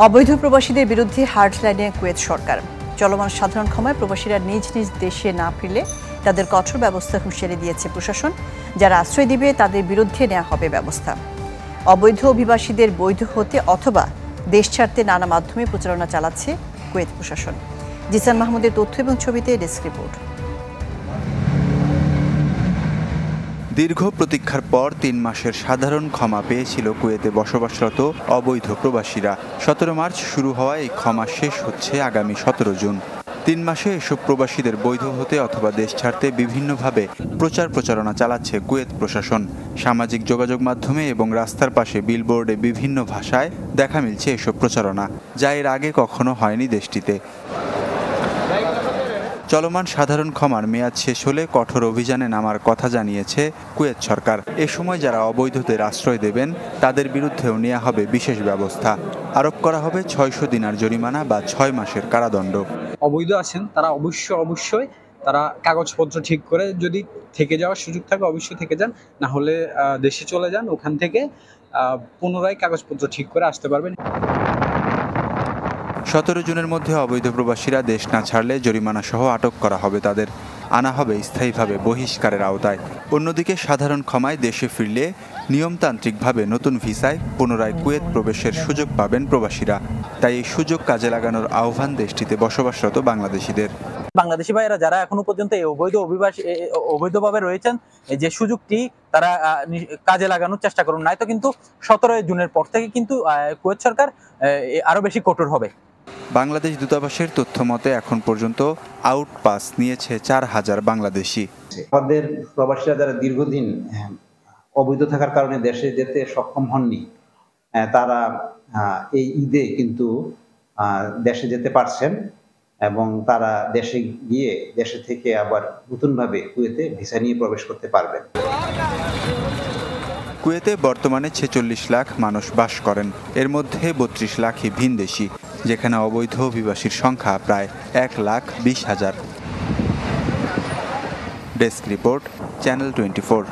অবৈধ প্রবাসীদের বিরুদ্ধে হার্ডলাইনে কুয়েত সরকার। চলমান সাধারণ ক্ষমায় প্রবাসীরা নিজ নিজ দেশে না ফিরলে তাদের কঠোর ব্যবস্থা হুঁশিয়ারি দিয়েছে প্রশাসন। যারা আশ্রয় দিবে তাদের বিরুদ্ধে নেওয়া হবে ব্যবস্থা। অবৈধ অভিবাসীদের বৈধ হতে অথবা দেশ ছাড়তে নানা মাধ্যমে প্রচারণা চালাচ্ছে কুয়েত প্রশাসন। জিসান মাহমুদের তথ্য এবং ছবিতে ডেস্ক রিপোর্ট। দীর্ঘ প্রতীক্ষার পর ৩ মাসের সাধারণ ক্ষমা পেয়েছিল কুয়েতে বসবাসরত অবৈধ প্রবাসীরা। ১৭ মার্চ শুরু হওয়া এই ক্ষমা শেষ হচ্ছে আগামী ১৭ জুন। ৩ মাসে এসব প্রবাসীদের বৈধ হতে অথবা দেশ ছাড়তে বিভিন্নভাবে প্রচারণা চালাচ্ছে কুয়েত প্রশাসন। সামাজিক যোগাযোগ মাধ্যমে এবং রাস্তার পাশে বিলবোর্ডে বিভিন্ন ভাষায় দেখা মিলছে এসব প্রচারণা, যা এর আগে কখনো হয়নি দেশটিতে। চলমান সাধারণ ক্ষমার মেয়াদ শেষ হলে কঠোর অভিযানে নামার কথা জানিয়েছে কুয়েত সরকার। এ সময় যারা অবৈধদের আশ্রয় দেবেন তাদের বিরুদ্ধেও নেওয়া হবে বিশেষ ব্যবস্থা। আরোপ করা হবে ৬০০ দিনার জরিমানা বা ৬ মাসের কারাদণ্ড। অবৈধ আছেন তারা অবশ্যই তারা কাগজপত্র ঠিক করে যদি থেকে যাওয়ার সুযোগ থাকে অবশ্যই থেকে যান, না হলে দেশে চলে যান। ওখান থেকে পুনরায় কাগজপত্র ঠিক করে আসতে পারবেন। ১৭ জুনের মধ্যে অবৈধ প্রবাসীরা দেশ না ছাড়লে জরিমানা সহ আটক করা হবে তাদের, আনা হবে স্থায়ীভাবে বহিষ্কারের আওতায়। অন্যদিকে সাধারণ ক্ষমায় দেশে ফিরলে নিয়মতান্ত্রিকভাবে নতুন ভিসায় পুনরায় কুয়েত প্রবেশের সুযোগ পাবেন প্রবাসীরা। তাই এই সুযোগ কাজে লাগানোর আহ্বান দেশটিতে বসবাসরত বাংলাদেশিদের। বাংলাদেশি ভাইয়েরা যারা এখনো পর্যন্ত এই অবৈধভাবে রয়েছেন, যে সুযোগটি তারা কাজে লাগানোর চেষ্টা করুন, নয়তো কিন্তু ১৭ জুনের পর থেকে কিন্তু কুয়েত সরকার আরো বেশি কঠোর হবে। বাংলাদেশ দূতাবাসের তথ্য মতে এখন পর্যন্ত আউট পাস নিয়েছে ৪,০০০ বাংলাদেশি। আমাদের প্রবাসীরা যারা দীর্ঘদিন অবৈধ থাকার কারণে দেশে যেতে সক্ষম হননি, তারা এই ঈদে কিন্তু দেশে যেতে পারছেন এবং তারা দেশে গিয়ে দেশে থেকে আবার নতুনভাবে কুয়েতে ভিসা নিয়ে প্রবেশ করতে পারবেন। কুয়েতে বর্তমানে ৪৬ লাখ মানুষ বাস করেন। এর মধ্যে ৩২ লাখই ভিনদেশি, যেখানে অবৈধ অভিবাসীর সংখ্যা প্রায় ১,২০,০০০। Desk report, channel 24।